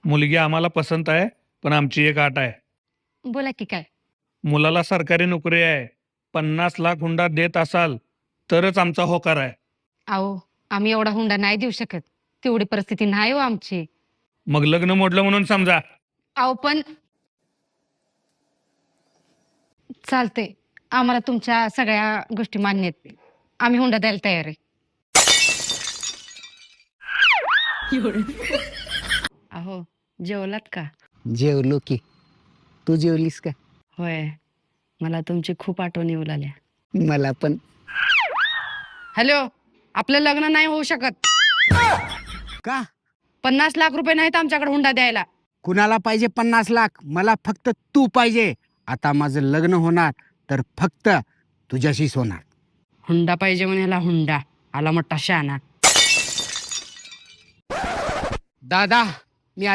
मुलगी आम्हाला पसंत आहे, पण आमची एक अट आहे. बोला की काय. मुलाला सरकारी नोकरी आहे. 50 लाख हुंडा देत असाल तरच आमचा होकार आहे. अहो, आम्ही एवढा हुंडा नाही देऊ शकत. तेवढी परिस्थिती नाही हो आमची. मग लग्न मोडलं म्हणून समजा. अहो पण चालते. आम्हाला तुमच्या सगळ्या गोष्टी मान्य आहेत. आम्ही हुंडा द्यायला तयार आहे. अहो, जेवलात का? जेवलो की. तू जेवलीस का? होय. मला तुमची खूप आठवण येऊ लागल्या. मला पण. हॅलो, आपलं लग्न नाही होऊ शकत. का? 50 लाख रुपये नाहीत आमच्याकडे हुंडा द्यायला. कुणाला पाहिजे 50 लाख? मला फक्त तू पाहिजे. आता माझं लग्न होणार तर फक्त तुझ्याशीच होणार. हुंडा पाहिजे म्हणाला हुंडा. आला मोठा शहाणा. दादा